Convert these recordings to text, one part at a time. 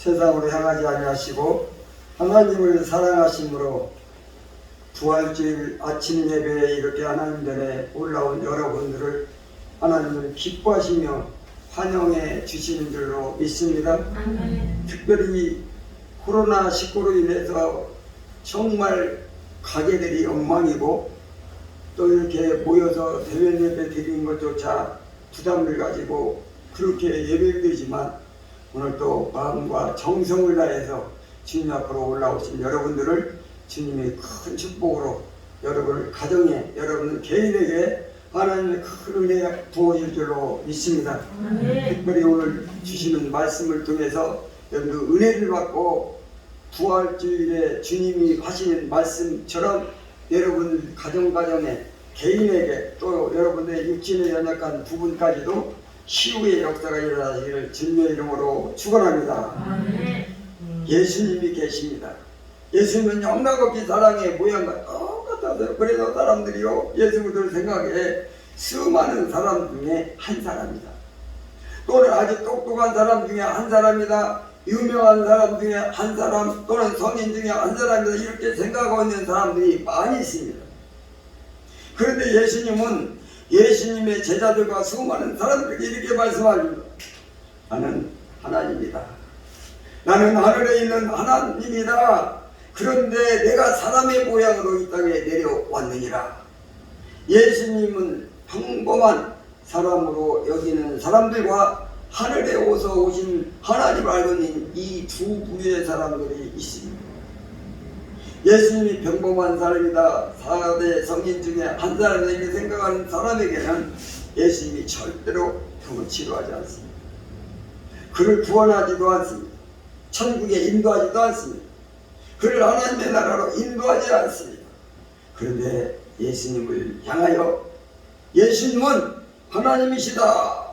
세상으로 향하지 아니하시고 하나님을 사랑하심으로 부활주일 아침 예배에 이렇게 하나님 전에 올라온 여러분들을 하나님을 기뻐하시며 환영해 주시는 줄로 믿습니다. 특별히 코로나19로 인해서 정말 가게들이 엉망이고 또 이렇게 모여서 대면 예배 드리는 것조차 부담을 가지고 그렇게 예배를 드리지만 오늘 또 마음과 정성을 다해서 주님 앞으로 올라오신 여러분들을 주님의 큰 축복으로 여러분 가정에 여러분 개인에게 하나님의 큰 은혜 부어질 줄로 믿습니다. 특별히 오늘 주시는 말씀을 통해서 여러분들 은혜를 받고 부활주일에 주님이 하시는 말씀처럼 여러분 가정에 개인에게 또 여러분의 육신에 연약한 부분까지도 치유의 역사가 일어나기를 주님의 이름으로 축원합니다. 예수님이 계십니다. 예수님은 영락없이 사랑의 모양과 똑같아서요. 그래서 사람들이요 예수님을 생각해 수많은 사람 중에 한 사람이다. 또는 아주 똑똑한 사람 중에 한 사람이다. 유명한 사람 중에 한 사람 또는 성인 중에 한 사람이다. 이렇게 생각하고 있는 사람들이 많이 있습니다. 그런데 예수님은 예수님의 제자들과 수많은 사람들에게 이렇게 말씀합니다. 나는 하나님이다. 나는 하늘에 있는 하나님이다. 그런데 내가 사람의 모양으로 이 땅에 내려왔느니라. 예수님은 평범한 사람으로 여기는 사람들과 하늘에 오신 하나님을 알고 있는 이 두 부류의 사람들이 있습니다. 예수님이 평범한 사람이다. 4대 성인 중에 한 사람에게 생각하는 사람에게는 예수님이 절대로 병을 치료하지 않습니다. 그를 구원하지도 않습니다. 천국에 인도하지도 않습니다. 그를 하나님의 나라로 인도하지 않습니다. 그런데 예수님을 향하여 예수님은 하나님이시다.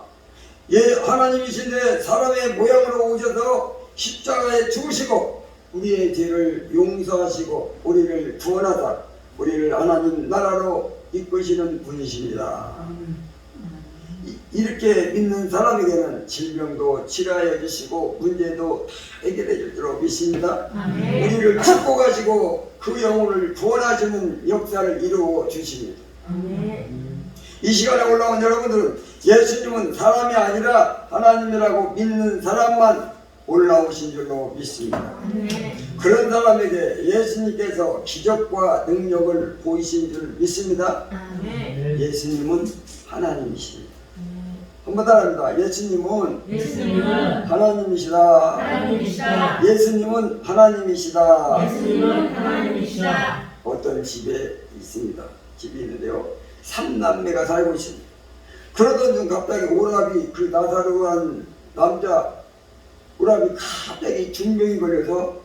하나님이신데 사람의 모양으로 오셔서 십자가에 죽으시고 우리의 죄를 용서하시고 우리를 구원하사 우리를 하나님 나라로 이끄시는 분이십니다. 이렇게 믿는 사람에게는 질병도 치료하여 주시고 문제도 다 해결해 줄 줄로 믿습니다. 우리를 축복하시고 그 영혼을 구원하시는 역사를 이루어 주십니다. 이 시간에 올라온 여러분들은 예수님은 사람이 아니라 하나님이라고 믿는 사람만 올라오신 줄로 믿습니다. 그런 사람에게 예수님께서 기적과 능력을 보이신 줄 믿습니다. 예수님은 하나님이십니다. 한번 따라합니다. 예수님은 하나님이시다. 예수님은 하나님이시다. 어떤 집에 있습니다. 집이 있는데요. 3남매가 살고 있습니다. 그러던 중 갑자기 오라비 그 나사로한 남자 오라비 갑자기 중병이 걸려서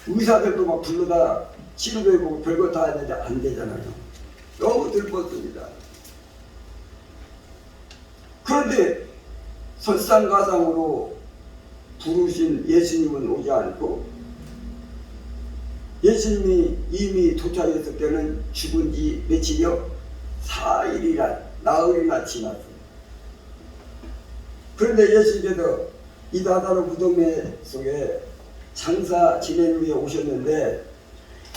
의사들도 막 불러다 치료도 해보고 별거 다 했는데 안 되잖아요. 너무 들펐습니다. 그런데 설상가상으로 부르신 예수님은 오지 않고 예수님이 이미 도착했을 때는 죽은 지 며칠이요? 4일이나 나흘이나 지났습니다. 그런데 예수님께서 이 나사로 무덤에 속에 장사 지낸 후에 오셨는데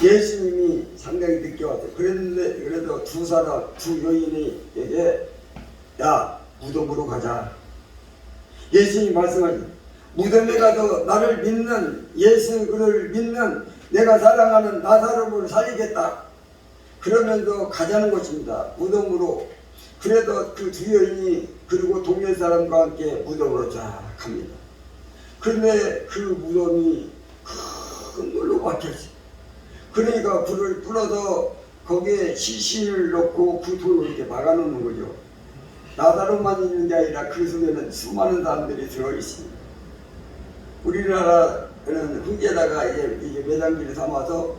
예수님이 상당히 늦게 왔어요. 그랬는데 그래도 두 여인에게 야 무덤으로 가자. 예수님이 말씀하시죠. 무덤에 가서 나를 믿는 예수를 믿는 내가 사랑하는 나사로를 살리겠다. 그러면서 가자는 것입니다. 무덤으로. 그래도 그 두 여인이 그리고 동네 사람과 함께 무덤으로 쫙 갑니다. 그런데 그 무덤이 큰 돌로 박혔어요. 그러니까 불을 불어서 거기에 시신을 넣고 그 돌을 이렇게 막아놓는 거죠. 나사로만 있는 게 아니라 그 속에는 수많은 사람들이 들어있습니다. 우리나라는 흙에다가 이게 매장지를 삼아서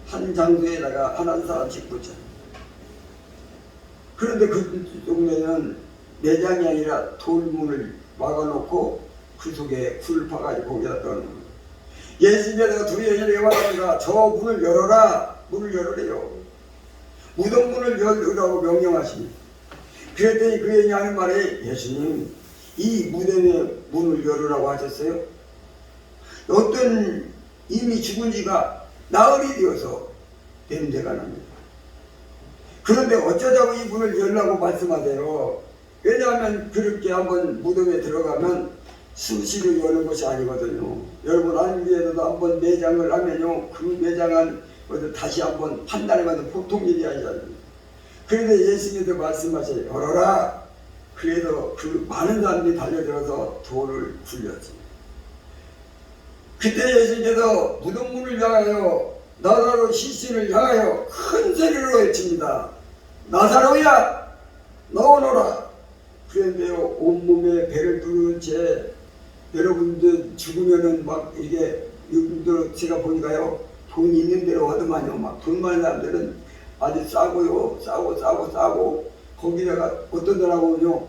한 장소에다가 한 사람씩 붙여요. 그런데 그 동네는 매장이 아니라 돌문을 막아놓고 그 속에 불을 파가지고 거기다 떠는 거예요. 예수님께서 두 여인에게 말합니다. 저 문을 열어라. 문을 열으래요. 무덤 문을 열으라고 명령하십니다. 그랬더니 그 여인이 하는 말에 예수님 이 무덤의 문을 열으라고 하셨어요? 어떤 이미 죽은 지가 나흘이 되어서 냄새가 납니다. 그런데 어쩌자고 이분을 열라고 말씀하세요. 왜냐하면 그렇게 한번 무덤에 들어가면 수시로 여는 것이 아니거든요. 여러분 안위에서도 한번 매장을 하면요, 그 매장한 것을 다시 한번 판단하는 것은 보통 일이 아니잖아요. 그런데 예수님도 말씀하셔요. 열어라. 그래서 그 많은 사람들이 달려들어서 돌을 굴렸습니다. 그때 예수님께서 무덤문을 향하여 나사로 시신을 향하여 큰 소리로 외칩니다. 나사로야 나오너라. 그런데요, 온몸에 배를 부른 채 여러분들 죽으면은 막 이게 요즘도 제가 보니까요, 돈 있는 대로 하더만요. 막 돈 많은 사람들은 아주 싸고요, 싸고 거기다가 어떤 사람은요,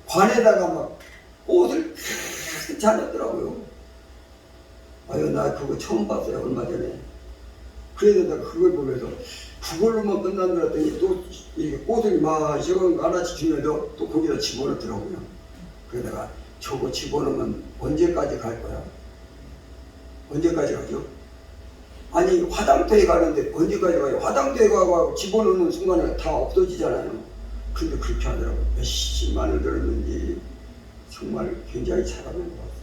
관에다가 막 옷을 탁 차렸더라고요. 아유, 나 그거 처음 봤어요, 얼마 전에. 그래서 내가 그걸 보면서 그걸로만 끝난 줄 알았더니 또 이렇게 꽃을 막 시원 하나씩 주면서 또 거기다 집어넣더라고요. 그러다가 저거 집어넣으면 언제까지 갈 거야? 언제까지 가죠? 아니, 화장터에 가는데 언제까지 가요? 화장터에 가고 집어넣는 순간에 다 없어지잖아요. 근데 그렇게 하더라고요. 몇십만 원 들었는지 정말 굉장히 잘하는 것 같아요.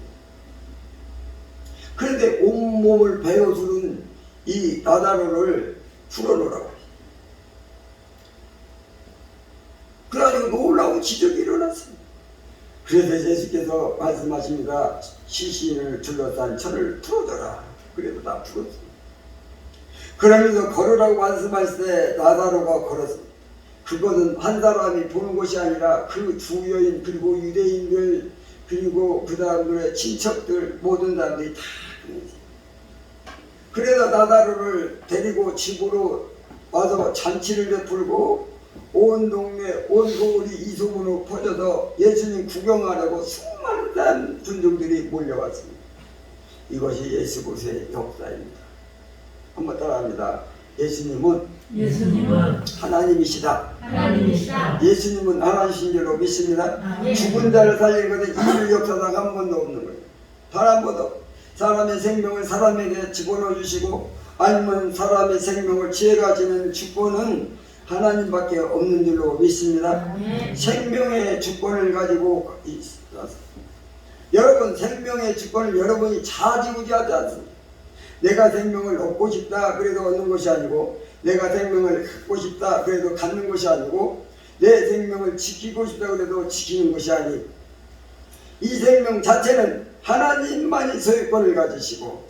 그런데 온몸을 베어주는 이 나사로를 풀어놓으라고. 그래가지고 놀라운 기적이 일어났습니다. 그래서 예수께서 말씀하십니다. 시신을 둘러싼 천을 풀어줘라. 그래도 다 풀었습니다. 그러면서 걸으라고 말씀하실 때 나사로가 걸었습니다. 그것은 한 사람이 보는 것이 아니라 그 두 여인 그리고 유대인들 그리고 그 사람들의 친척들 모든 사람들이 다 그래서 나사로를 데리고 집으로 와서 잔치를 베풀고 온 동네 온 고을이 이 소문으로 퍼져서 예수님 구경하려고 수많은 군중들이 몰려왔습니다. 이것이 예수 그리스도의 역사입니다. 한번 따라합니다. 예수님은 하나님이시다. 예수님은 하나님이신 줄로 믿습니다. 죽은 자를 살린 것은 인류 역사상 한 번도 없는 거예요. 단 한 번도. 사람의 생명을 사람에게 집어넣어 주시고 아니면 사람의 생명을 취해가지는 주권은 하나님밖에 없는 줄로 믿습니다. 생명의 주권을 가지고 있습니다. 여러분, 생명의 주권을 여러분이 좌지우지하지 않습니다. 내가 생명을 얻고 싶다 그래도 얻는 것이 아니고, 내가 생명을 갖고 싶다 그래도 갖는 것이 아니고, 내 생명을 지키고 싶다 그래도 지키는 것이 아니, 이 생명 자체는 하나님만이 소유권을 가지시고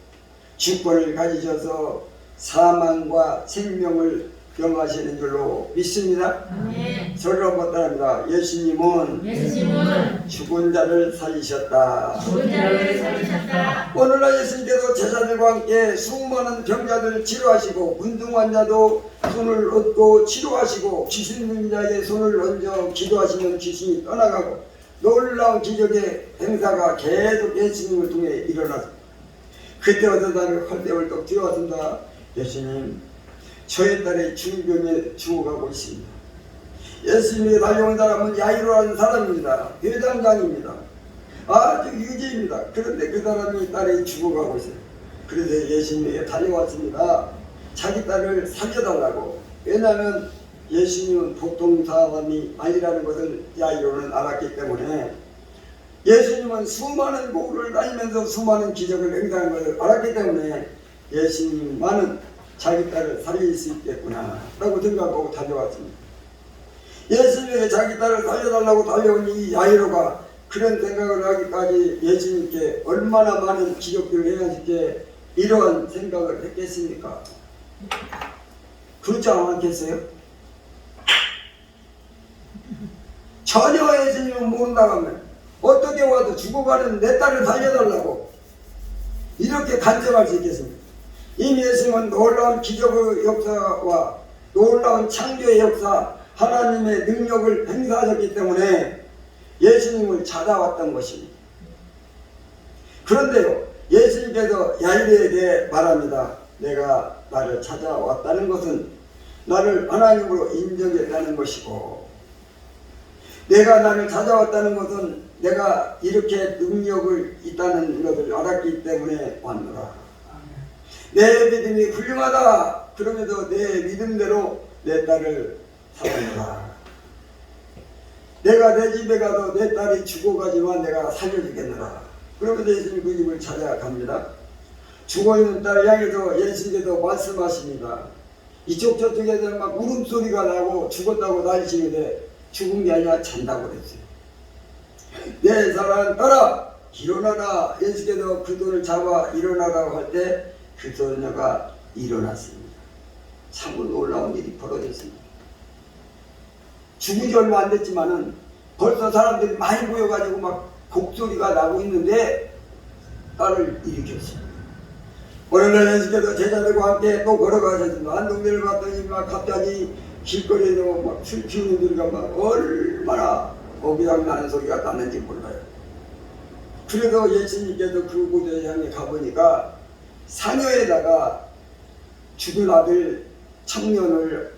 주권을 가지셔서 사망과 생명을 경하시는 줄로 믿습니다. 저를 한번 따라합니다. 예수님은 죽은 자를 살리셨다. 오늘날 예수님께서 제자들과 함께 수많은 병자들을 치료하시고 문둥 환자도 손을 얻고 치료하시고 귀신 들린 자에게 손을 얹어 기도하시면 귀신이 떠나가고 놀라운 기적의 행사가 계속 예수님을 통해 일어났습니다. 그때 어떤 사람이 헐레벌떡 뛰어왔습니다. 예수님, 저의 딸이 중병에 죽어가고 있습니다. 예수님이 달려온 사람은 야이로라는 사람입니다. 회장장입니다. 아주 유지입니다. 그런데 그 사람이 딸이 죽어가고 있어요. 그래서 예수님에게 달려왔습니다. 자기 딸을 살려달라고. 왜냐하면 예수님은 보통 사람이 아니라는 것을 야이로는 알았기 때문에, 예수님은 수많은 고을을 다니면서 수많은 기적을 행사하는 것을 알았기 때문에 예수님만은 자기 딸을 살릴 수 있겠구나 라고 생각하고 달려왔습니다. 예수님에게 자기 딸을 살려달라고 달려온 이 야이로가 그런 생각을 하기까지 예수님께 얼마나 많은 기적들을 행하실게 이러한 생각을 했겠습니까? 그렇지 않겠어요? 전혀 예수님은 모른다고 하면 어떻게 와도 죽어가는 내 딸을 살려달라고 이렇게 간청할 수 있겠습니까? 이미 예수님은 놀라운 기적의 역사와 놀라운 창조의 역사, 하나님의 능력을 행사하셨기 때문에 예수님을 찾아왔던 것입니다. 그런데요, 예수님께서 야이로에게 말합니다. 내가 나를 찾아왔다는 것은 나를 하나님으로 인정했다는 것이고, 내가 나를 찾아왔다는 것은 내가 이렇게 능력을 있다는 것을 알았기 때문에 왔노라. 내 믿음이 훌륭하다. 그럼에도 내 믿음대로 내 딸을 살았노라. 내가 내 집에 가도 내 딸이 죽어가지만 내가 살려주겠노라. 그러면서 예수님 그 집을 찾아갑니다. 죽어있는 딸을 향해서 예수님께서 말씀하십니다. 이쪽 저쪽에서 막 울음소리가 나고 죽었다고 난리치는데 죽은 게 아니라 잔다고 그랬어요. 내 사랑하는 딸아 일어나라. 예수께서 그 돈을 잡아 일어나라고 할 때 그 소녀가 일어났습니다. 참으로 놀라운 일이 벌어졌습니다. 죽은 지 얼마 안 됐지만은 벌써 사람들이 많이 모여가지고 막 곡소리가 나고 있는데 딸을 일으켰습니다. 오늘날 예수께서 제자들과 함께 또 걸어가셨습니다. 한 동네를 갔더니 막 갑자기 길거리에서 막 술 피우는 소리가 막 얼마나 오기랑 나는 소리가 났는지 몰라요. 그래서 예수님께서 그 곳에 향해 가보니까 사녀에다가 죽은 아들 청년을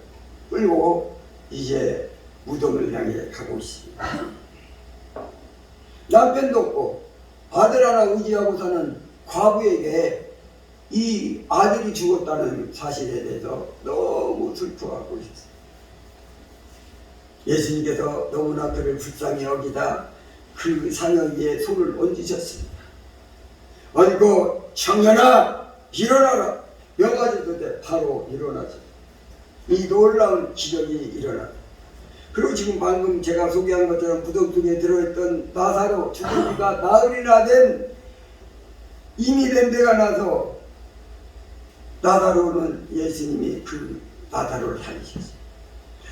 끌고 이제 무덤을 향해 가고 있습니다. 남편도 없고 아들 하나 의지하고 사는 과부에게 이 아들이 죽었다는 사실에 대해서 너무 슬퍼하고 있었어요. 예수님께서 너무나 그를 불쌍히 여기다 그 사녀 위에 손을 얹으셨습니다. 얹고 청년아 일어나라. 명하실 때 바로 일어나죠. 이 놀라운 기적이 일어났다. 그리고 지금 방금 제가 소개한 것처럼 무덤 속에 들어있던 나사로 죽은 지가 나흘이나 된 이미 냄새가 나서 나사로는 예수님이 그 나사로를 살리셨어요.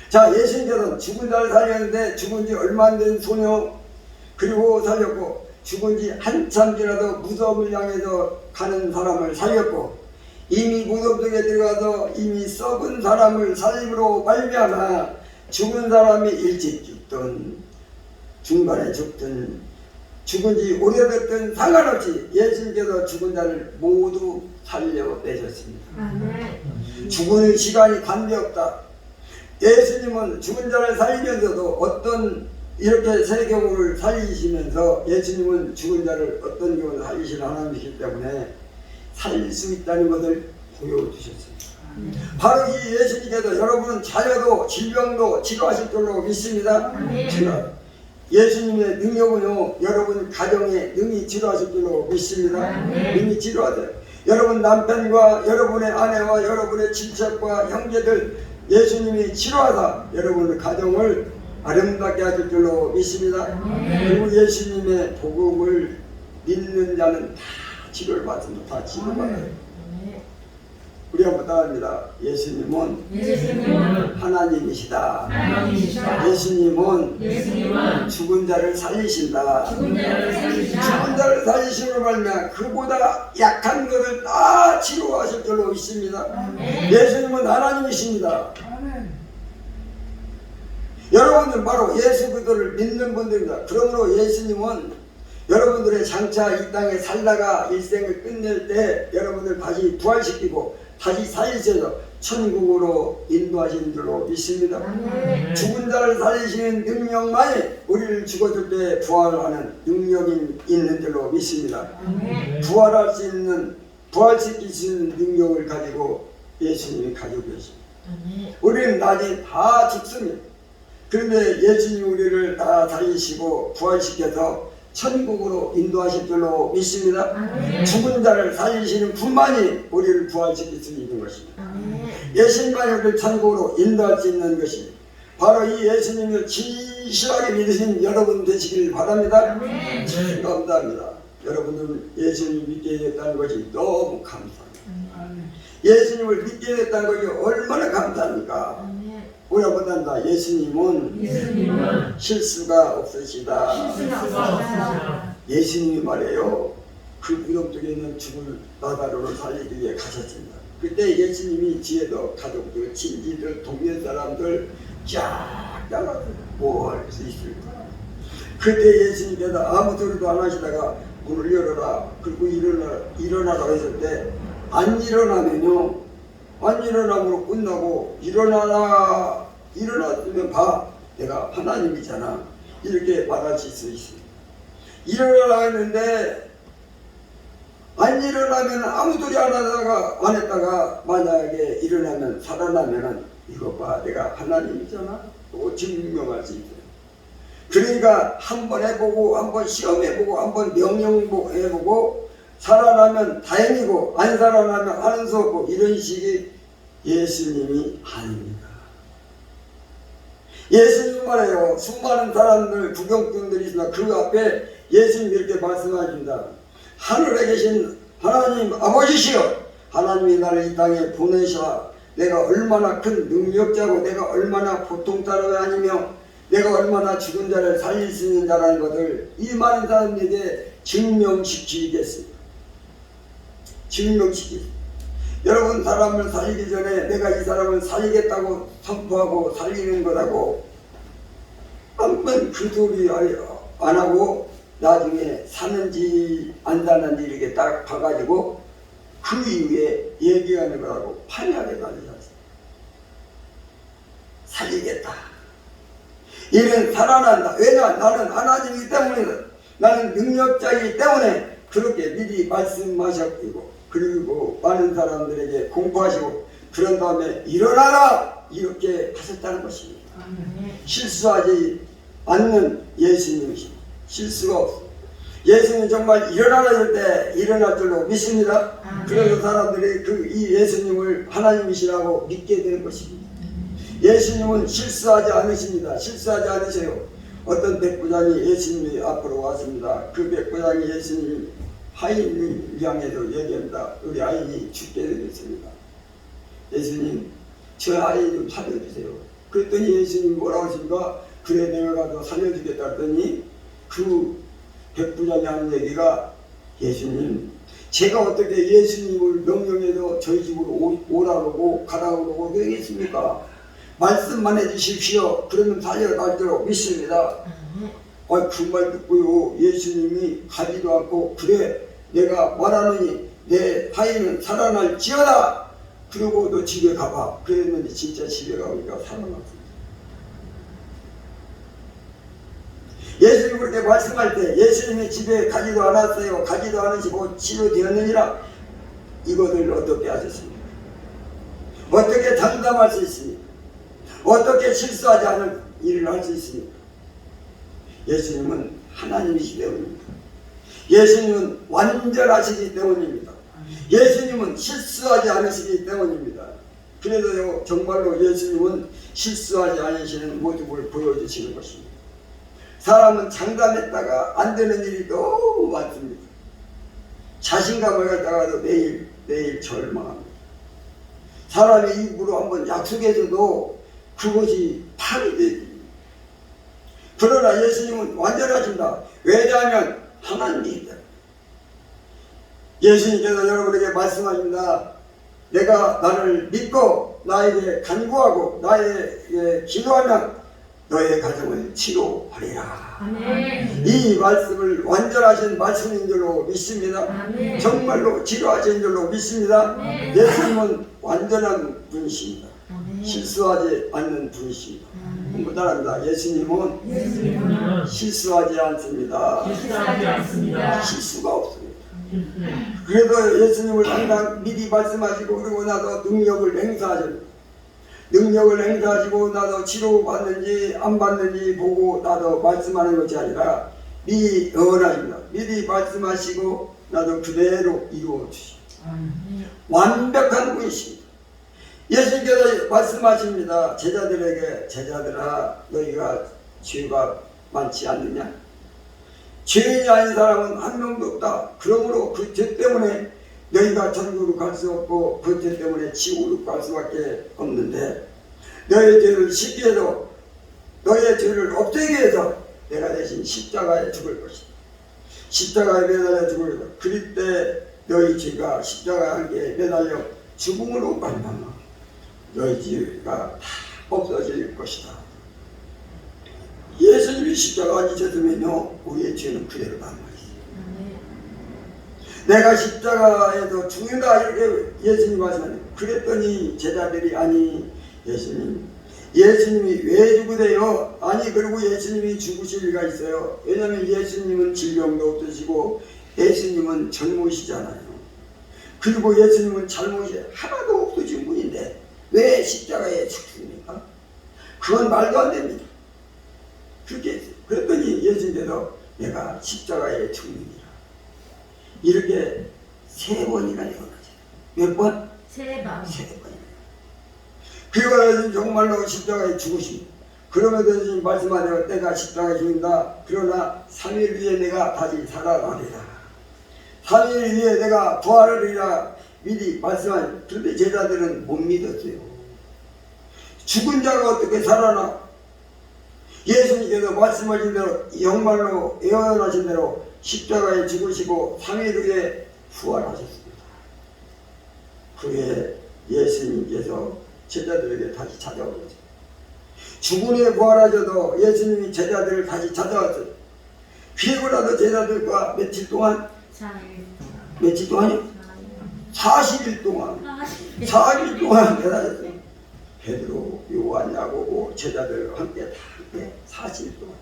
자, 예수님께서는 죽은 자를 살렸는데 죽은 지 얼마 안 된 소녀 그리고 살렸고 죽은 지 한참 지나서 무덤을 향해서 가는 사람을 살렸고 이미 무덤 속에 들어가서 이미 썩은 사람을 살림으로 말미암아 죽은 사람이 일찍 죽든 중간에 죽든 죽은 지 오래됐든 상관없이 예수님께서 죽은 자를 모두 살려내셨습니다. 죽은 시간이 관계없다. 예수님은 죽은 자를 살리면서도 어떤 이렇게 세 경우를 살리시면서 예수님은 죽은 자를 어떤 경우를 살리시는 하나님이시기 때문에 살릴 수 있다는 것을 보여주셨습니다. 바로 이 예수님께서 여러분은 자녀도 질병도 치료하실 줄로 믿습니다. 예수님의 능력은요 여러분 가정에 능히 치료하실 줄로 믿습니다. 능히 치료하세요. 여러분 남편과 여러분의 아내와 여러분의 친척과 형제들 예수님이 치료하사 여러분의 가정을 아름답게 하실 줄로 믿습니다. 그리고 예수님의 복음을 믿는 자는 다 치료를 받습니다. 다 치료받아요. 우리 한번 따라합니다. 예수님은 하나님이시다. 예수님은 죽은 자를 살리신다. 죽은 자를 살리심으로 말미암아 그보다 약한 것을 다 치료하실 줄로 믿습니다. 예수님은 하나님이십니다. 여러분들 바로 예수 그리스도를 믿는 분들입니다. 그러므로 예수님은 여러분들의 장차 이 땅에 살다가 일생을 끝낼 때 여러분들 다시 부활시키고 다시 살리셔서 천국으로 인도하시는 줄로 믿습니다. 죽은 자를 살리시는 능력만이 우리를 죽었을 때 부활하는 능력이 있는 줄로 믿습니다. 부활할 수 있는 부활시킬 수 있는 능력을 가지고 예수님이 가지고 계십니다. 우리는 나중에 다 죽습니다. 그런데 예수님이 우리를 다 살리시고 부활시켜서 천국으로 인도하실 줄로 믿습니다. 죽은 자를 살리시는 분만이 우리를 부활시킬 수 있는 것입니다. 예수님만이 우리를 천국으로 인도할 수 있는 것이 바로 이 예수님을 진실하게 믿으신 여러분 되시길 바랍니다. 감사합니다. 여러분들 예수님을 믿게 됐다는 것이 너무 감사합니다. 예수님을 믿게 됐다는 것이 얼마나 감사합니까? 우리 아버지다 예수님은 실수가 없으시다. 예수님이 말해요. 그 무덤 속에 있는 죽을 나사로를 살리기 위해 가셨습니다. 그때 예수님이 뒤에도 가족들, 친지들, 동네 사람들 쫙 나가서 뭐 할 수 있을까? 그때 예수님께서 아무 소리도 안 하시다가 문을 열어라. 그리고 일어나라고 했을 때 안 일어나면요. 안 일어나므로 끝나고 일어났으면 봐. 내가 하나님이잖아. 이렇게 말하실 수 있습니다. 일어나라고 했는데 안 일어나면 아무 소리 안 했다가 만약에 일어나면 살아나면은 이거 봐, 내가 하나님이잖아. 또 증명할 수 있어요. 그러니까 한번 해보고 한번 시험해보고 한번 명령해보고 살아나면 다행이고 안 살아나면 하는 수 없고 이런 식이 예수님이 아닙니다. 예수님 말해요. 수많은 사람들 구경꾼들이 있으나 그 앞에 예수님이 이렇게 말씀하십니다. 하늘에 계신 하나님 아버지시여, 하나님이 나를 이 땅에 보내셔 내가 얼마나 큰 능력자고 내가 얼마나 보통 사람이 아니며 내가 얼마나 죽은 자를 살릴 수 있는 자라는 것을 이 많은 사람에게 증명시키겠습니다. 증명시키겠습니다. 여러분, 사람을 살리기 전에 내가 이 사람을 살리겠다고 선포하고 살리는 거라고 한번 그 소리 안 하고 나중에 사는지 안 사는지 이렇게 딱 봐가지고 그 이후에 얘기하는 거라고 판이하게 달리셨어요. 살리겠다. 얘는 살아난다. 왜냐? 나는 하나님이기 때문에, 나는 능력자이기 때문에 그렇게 미리 말씀하셨고, 그리고 많은 사람들에게 공부하시고 그런 다음에 일어나라 이렇게 하셨다는 것입니다. 실수하지 않는 예수님이십니다. 실수가 없습니다. 예수님 정말 일어나라 할 때 일어날 줄로 믿습니다. 그래서 사람들이 이 예수님을 하나님이시라고 믿게 되는 것입니다. 예수님은 실수하지 않으십니다. 실수하지 않으세요. 어떤 백부장이 예수님이 앞으로 왔습니다. 그 백부장이 예수님 하인을 향해서 얘기합니다. 우리 아인이 죽게 되겠습니다. 예수님, 저 아이 좀 살려주세요. 그랬더니 예수님 뭐라고 하십니까? 그래, 내가 가서 살려주겠다 했더니 그 백부장이 하는 얘기가, 예수님, 제가 어떻게 예수님을 명령해서 저희 집으로 오라고 가라고 되겠습니까? 말씀만 해주십시오. 그러면 달려갈도록 믿습니다. 그 말 듣고요, 예수님이 가지도 않고, 그래, 내가 말하느니 내 하인은 살아날지어다. 그러고 너 집에 가봐. 그랬는데 진짜 집에 가보니까 살아났습니다. 예수님이 그렇게 말씀할 때 예수님이 집에 가지도 않았어요. 가지도 않으시고 치료되었느니라. 이것을 어떻게 하셨습니까? 어떻게 장담할 수 있습니까? 어떻게 실수하지 않을 일을 할 수 있습니까? 예수님은 하나님이시기 때문입니다. 예수님은 완전하시기 때문입니다. 예수님은 실수하지 않으시기 때문입니다. 그래서요, 정말로 예수님은 실수하지 않으시는 모습을 보여주시는 것입니다. 사람은 장담했다가 안 되는 일이 너무 많습니다. 자신감을 갖다가도 매일 절망합니다. 사람의 입으로 한번 약속해서도 그것이 파괴되지. 그러나 예수님은 완전하십니다. 왜냐하면 하나님이기 때문에. 예수님께서 여러분에게 말씀하십니다. 내가 나를 믿고 나에게 간구하고 나에게 기도하면 너의 가정을 치료하리라. 아멘. 이 말씀을 완전하신 말씀인 줄로 믿습니다. 아멘. 정말로 치료하신 줄로 믿습니다. 아멘. 예수님은 완전한 분이십니다. 아멘. 실수하지 않는 분이십니다. 공부 따라합니다. 예수님은 실수하지 않습니다. 실수가 없습니다. 그래도 예수님을 항상 미리 말씀하시고 그러고 나서 능력을 행사하십니다. 능력을 행사하시고 나도 치료받는지 안 받는지 보고 나도 말씀하는 것이 아니라 미리 응원하십니다. 미리 말씀하시고 나도 그대로 이루어 주십니다. 완벽한 분이십니다. 예수님께서 말씀하십니다. 제자들에게, 제자들아, 너희가 죄가 많지 않느냐? 죄인이 아닌 사람은 한 명도 없다. 그러므로 그 죄 때문에 너희가 천국으로 갈 수 없고 그 죄 때문에 지옥으로 갈 수밖에 없는데, 너의 죄를 씻게 해서 너의 죄를 없애게 해서 내가 대신 십자가에 죽을 것이다. 십자가에 매달려 죽을 것이다. 그럴 때 너희 죄가 십자가에 함께 매달려 죽음으로 말미암아 너희 죄가 다 없어질 것이다. 예수님이 십자가 안 지셨으면요, 우리의 죄는 그대로 남아 있어요. 내가 십자가에서 죽는다 이렇게 예수님 말씀하셨는데, 그랬더니 제자들이, 아니 예수님, 예수님이 왜 죽으세요? 아니 그리고 예수님이 죽으실 리가 있어요. 왜냐하면 예수님은 질병도 없으시고 예수님은 젊으시잖아요. 그리고 예수님은 잘못이 하나도 없으신 분인데 왜 십자가에 죽습니까? 그건 말도 안 됩니다. 그랬더니 예수님께서 내가 십자가에 죽느니라 이렇게 3번이나 예언하죠. 몇 번? 3번. 3번이나. 그리고 정말로 십자가에 죽으십니다. 그러면서 말씀하세요. 내가 십자가에 죽는다. 그러나 3일 후에 내가 다시 살아나리라. 3일 후에 내가 부활하리라 미리 말씀하셨어요. 그런데 제자들은 못 믿었어요. 죽은 자가 어떻게 살아나? 예수님께서 말씀하신 대로 정말로 예언하신 대로 십자가에 죽으시고 3일 후에 부활하셨습니다. 그에 예수님께서 제자들에게 다시 찾아오셨어요. 죽은 후에 부활하셔도 예수님이 제자들을 다시 찾아왔어요. 그리고 나서 제자들과 며칠 동안 4일. 며칠 동안요? 40일 동안 40일 동안 대단했어요. 베드로, 요한, 야고보 제자들과 함께 다 함께 40일 동안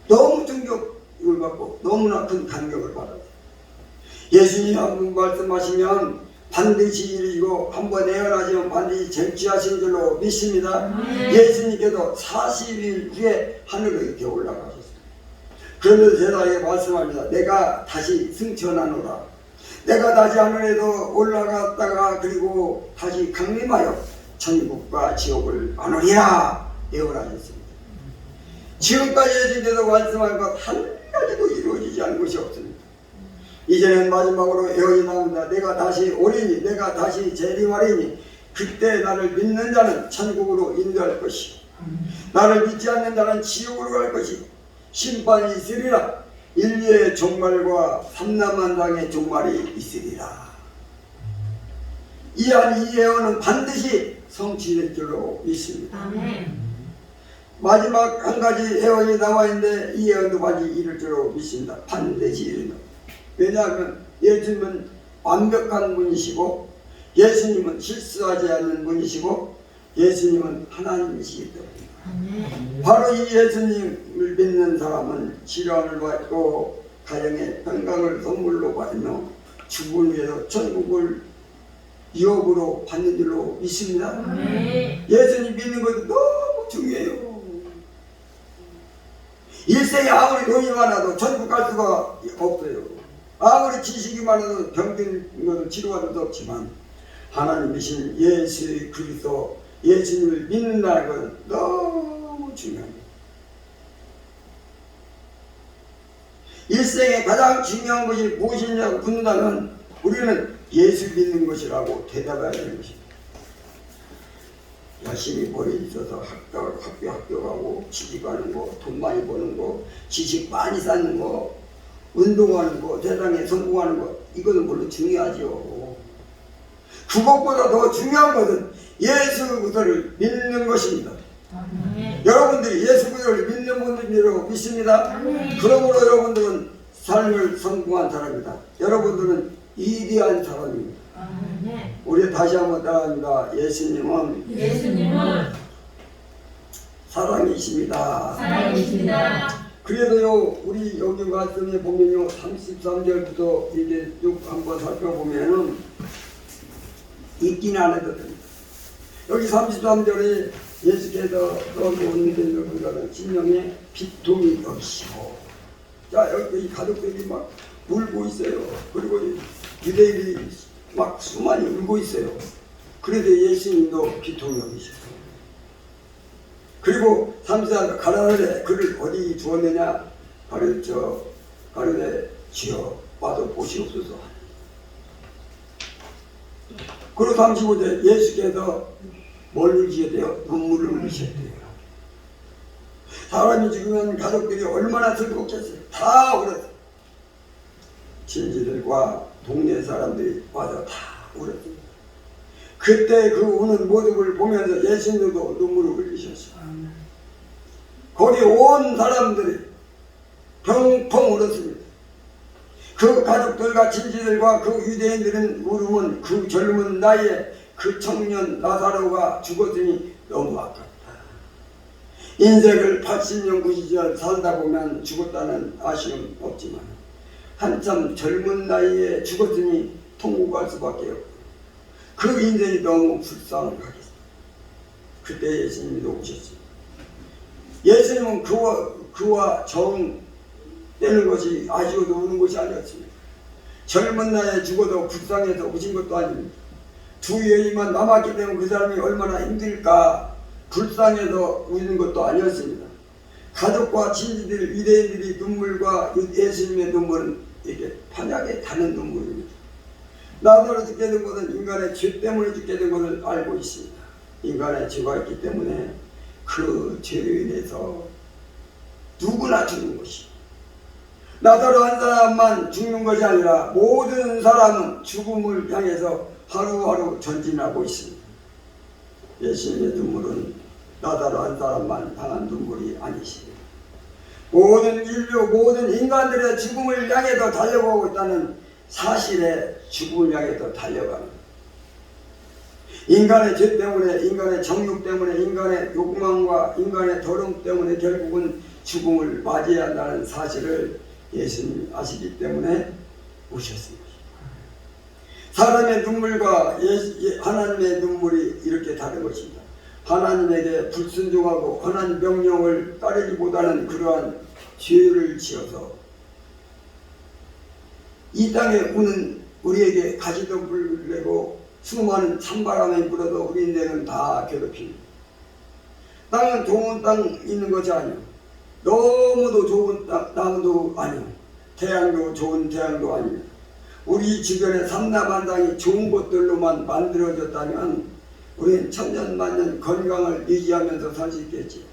너무 충격을 받고 너무나 큰 감격을 받았어요. 예수님이 한번 말씀하시면 반드시 이루시고 한번 예언하시면 반드시 쟁취하신 줄로 믿습니다. 예수님께서 40일 후에 하늘로 이렇게 올라가셨어요. 그러면서 제자에게 말씀합니다. 내가 다시 승천하노라. 내가 다시 하늘에도 올라갔다가 그리고 다시 강림하여 천국과 지옥을 안으리라 예언하셨습니다. 지금까지 예수님께서 말씀한 것 한 가지도 이루어지지 않은 것이 없습니다. 이제는 마지막으로 예언이 나옵니다. 내가 다시 오리니 내가 다시 재림하리니 그때 나를 믿는 자는 천국으로 인도할 것이고 나를 믿지 않는 자는 지옥으로 갈 것이고 심판이 있으리라. 인류의 종말과 삼남만당의 종말이 있으리라. 이 예언은 반드시 성취될 줄로 믿습니다. 아멘. 마지막 한 가지 예언이 나와 있는데 이 예언도 반드시 이룰 줄로 믿습니다. 반드시 이룬다. 왜냐하면 예수님은 완벽한 분이시고 예수님은 실수하지 않는 분이시고 예수님은 하나님이시기 때문입니다. 아멘. 바로 이 예수님을 믿는 사람은 치료를 받고 가정의 건강을 선물로 받으며 죽은 후에도 천국을 유업으로 받는 줄로 믿습니다. 아멘. 예수님 믿는 것도 너무 중요해요. 일생에 아무리 돈이 많아도 천국 갈 수가 없어요. 아무리 지식이 많아도 병든 것을 치료받을 수 없지만 하나님이신 예수 그리스도 예수님을 믿는다는 것은 너무 중요합니다. 일생에 가장 중요한 것이 무엇이냐고 묻는다면 우리는 예수 믿는 것이라고 대답해야 되는 것입니다. 열심히 머리 있어서 학교 합격하고 취직하는 거, 돈 많이 버는 거, 지식 많이 쌓는 거, 운동하는 거, 세상에 성공하는 거, 이거는 물론 중요하죠. 그것보다 더 중요한 것은 예수 그리스도를 믿는 것입니다. 아멘. 여러분들이 예수 그리스도를 믿는 분들이라고 믿습니다. 아멘. 그러므로 여러분들은 삶을 성공한 사람이다. 여러분들은 위대한 사람입니다. 아멘. 우리 다시 한번 따라합니다. 예수님은 사랑이십니다. 사랑이십니다. 그래도요, 우리 여기 말씀에 보면요, 33절부터 이제 쭉 한번 살펴보면은 읽긴 안 해도 됩니다. 여기 33절에 예수께서 떠오르는 분들은 심령에 비통이 없이고, 자, 여기 가족들이 막 울고 있어요. 그리고 유대인들이 막 수많이 울고 있어요. 그런데 예수님도 비통이 없으셨어요. 그리고 34절 가라사대 그를 어디 두었느냐? 가르되 주여 와도 보시옵소서. 그리고 35절 예수께서 뭘 흘리셔야 돼요? 눈물을 흘리셔야 돼요. 사람이 죽으면 가족들이 얼마나 슬펐겠어요. 다 울었어요. 친지들과 동네 사람들이 와서 다 울었어요. 그때 그 우는 모습을 보면서 예수님도 눈물을 흘리셨어요. 거기 온 사람들이 병펑 울었습니다. 그 가족들과 친지들과 그 유대인들은 울음은 그 젊은 나이에 그 청년 나사로가 죽었으니 너무 아깝다. 인생을 80년 90년 살다 보면 죽었다는 아쉬움 없지만 한참 젊은 나이에 죽었으니 통곡할 수밖에 없고 그 인생이 너무 불쌍하겠습니다. 그때 예수님이 오셨습니다. 예수님은 그와 정되는 것이 아쉬워도 우는 것이 아니었습니다. 젊은 나이에 죽어도 불쌍해서 우신 것도 아닙니다. 두 여인만 남았기 때문에 그 사람이 얼마나 힘들까 불쌍해서 우는 것도 아니었습니다. 가족과 친지들, 유대인들이 눈물과 예수님의 눈물은 이렇게 판약에 타는 눈물입니다. 나사로 죽게 된 것은 인간의 죄 때문에 죽게 된 것을 알고 있습니다. 인간의 죄가 있기 때문에 그 죄로 인해서 누구나 죽는 것이 나사로 한 사람만 죽는 것이 아니라 모든 사람은 죽음을 향해서 하루하루 전진하고 있습니다. 예수님의 눈물은 나사로 한 사람만 향한 눈물이 아니십니다. 모든 인류, 모든 인간들의 죽음을 향해서 달려가고 있다는 사실에 죽음을 향해서 달려가는 인간의 죄 때문에, 인간의 정욕 때문에, 인간의 욕망과 인간의 더러움 때문에 결국은 죽음을 맞이해야 한다는 사실을 예수님이 아시기 때문에 오셨습니다. 사람의 눈물과 하나님의 눈물이 이렇게 다른 것입니다. 하나님에게 불순종하고 하나님 명령을 따르기보다는 그러한 죄를 지어서 이 땅에 우는 우리에게 가시덤불을 내고 수많은 찬바람이 불어도 우리 인생은 다 괴롭힙니다. 땅은 좋은 땅 있는 것이 아니요, 너무도 좋은 땅도 아니요, 태양도 좋은 태양도 아닙니다. 우리 주변의 삼라만상이 좋은 곳들로만 만들어졌다면 우리는 천년만년 건강을 유지하면서 살 수 있겠지요.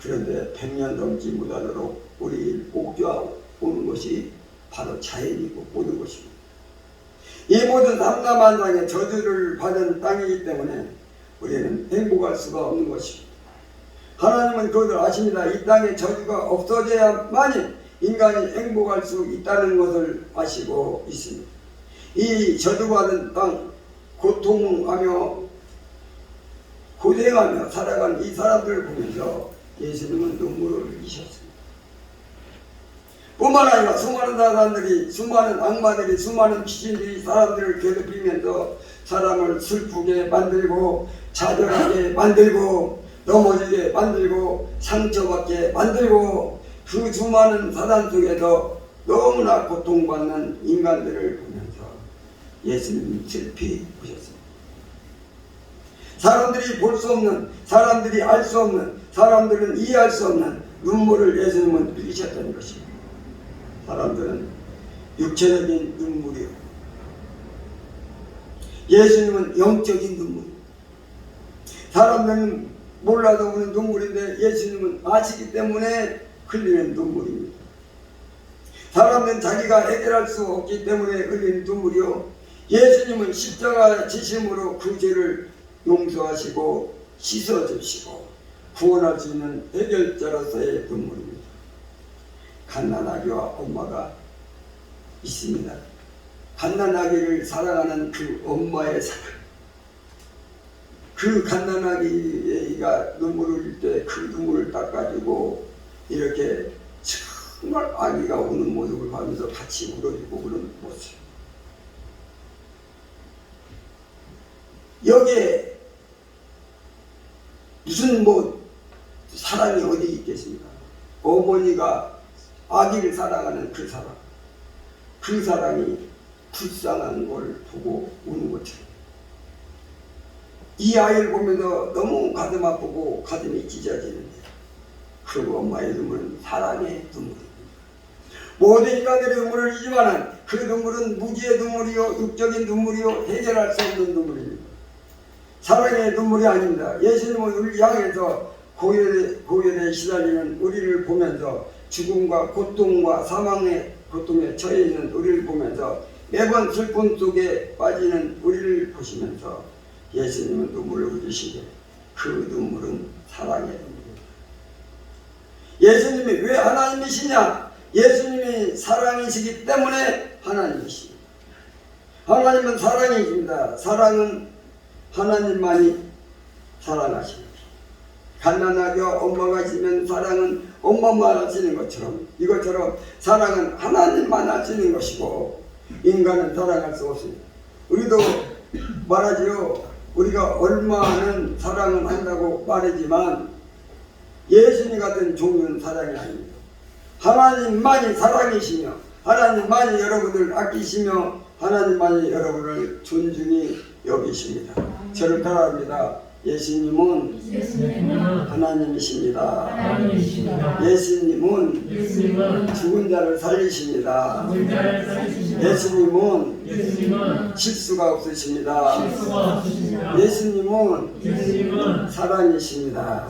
그런데 100년 넘지 못하도록 우리를 옥죄하는 것이 바로 자연이고 모든 것입니다. 이 모든 삼라만상의 저주를 받은 땅이기 때문에 우리는 행복할 수가 없는 것입니다. 하나님은 그것을 아십니다. 이 땅에 저주가 없어져야만이 인간이 행복할 수 있다는 것을 아시고 있습니다. 이 저주받은 땅, 고통하며 고생하며 살아간 이 사람들을 보면서 예수님은 눈물을 흘리셨습니다. 뿐만 아니라 수많은 사람들이, 수많은 악마들이, 수많은 귀신들이 사람들을 괴롭히면서 사람을 슬프게 만들고 좌절하게 만들고 넘어지게 만들고 상처받게 만들고 그 수많은 사단 속에서 너무나 고통받는 인간들을 보면서 예수님이 슬피 보셨습니다. 사람들이 볼 수 없는, 사람들이 알 수 없는, 사람들은 이해할 수 없는 눈물을 예수님은 흘리셨다는 것입니다. 사람들은 육체적인 눈물이요, 예수님은 영적인 눈물. 사람들은 몰라도 우는 눈물인데 예수님은 아시기 때문에 흘리는 눈물입니다. 사람들은 자기가 해결할 수 없기 때문에 흘리는 눈물이요, 예수님은 십자가 지심으로 그 죄를 용서하시고 씻어주시고 구원할 수 있는 해결자로서의 눈물입니다. 갓난아기와 엄마가 있습니다. 갓난아기를 사랑하는 그 엄마의 사랑, 그 갓난아기가 눈물을 흘릴 때 그 눈물을 닦아주고 이렇게 정말 아기가 우는 모습을 보면서 같이 울어주고 그런 모습, 여기에 무슨 사랑이 어디 있겠습니까? 어머니가 아기를 사랑하는 그 사랑, 그 사랑이 불쌍한 걸 보고 우는 것처럼 이 아이를 보면서 너무 가슴 아프고 가슴이 찢어지는데 그 엄마의 눈물은 사랑의 눈물입니다. 모든 인간들의 눈물을 이지만은 그 눈물은 무지의 눈물이요, 육적인 눈물이요, 해결할 수 없는 눈물입니다. 사랑의 눈물이 아닙니다. 예수님은 우리를 향해서 고열에 시달리는 우리를 보면서 죽음과 고통과 사망의 고통에 처해 있는 우리를 보면서 매번 슬픔 속에 빠지는 우리를 보시면서 예수님은 눈물을 흘리시게, 그 눈물은 사랑의 눈물입니다. 예수님이 왜 하나님이시냐? 예수님이 사랑이시기 때문에 하나님이십니다. 하나님은 사랑이십니다. 사랑은 하나님만이 사랑하십니다. 갓난아기 엄마가 있으면 사랑은 엄마만 하시는 것처럼, 이것처럼 사랑은 하나님만 하시는 것이고 인간은 사랑할 수 없습니다. 우리도 말하지요. 우리가 얼마는 사랑을 한다고 말하지만 예수님 같은 종류는 사랑이 아닙니다. 하나님만이 사랑이시며 하나님만이 여러분을 아끼시며 하나님만이 여러분을 존중히 여기십니다. 저를 따라합니다. 예수님은 하나님이십니다. 예수님은 죽은 자를 살리십니다. 예수님은 실수가 없으십니다. 예수님은 사랑이십니다.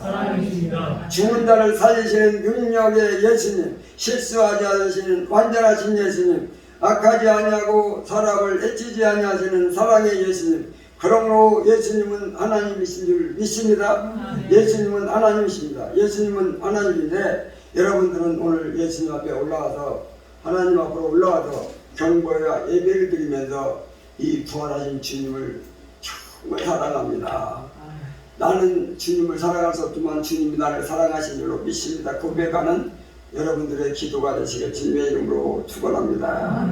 죽은 자를 살리시는 능력의 예수님, 실수하지 않으시는 완전하신 예수님, 악하지 아니하고 사람을 해치지 아니하시는 사랑의 예수님, 그러므로 예수님은 하나님이신 줄 믿습니다. 예수님은 하나님이십니다. 예수님은 하나님인데 여러분들은 오늘 예수님 앞에 올라와서 하나님 앞으로 올라와서 경배와 예배를 드리면서 이 부활하신 주님을 정말 사랑합니다. 나는 주님을 사랑할 수 없지만 주님이 나를 사랑하신 줄로 믿습니다. 고백하는 여러분들의 기도가 되시길 주님의 이름으로 축원합니다.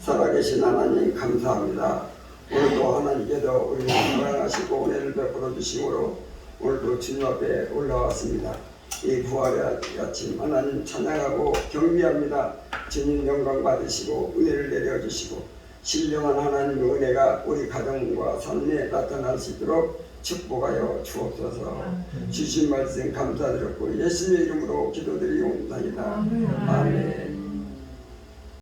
살아계신 하나님 감사합니다. 오늘도 하나님께서 우리를 사랑하시고 은혜를 베풀어 주심으로 오늘도 주님 앞에 올라왔습니다. 이 부활의 아침 하나님 찬양하고 경배합니다. 주님 영광 받으시고 은혜를 내려주시고 신령한 하나님의 은혜가 우리 가정과 삶에 나타날 수 있도록 축복하여 주옵소서. 주신 말씀 감사드렸고 예수님의 이름으로 기도드리옵나이다. 아멘.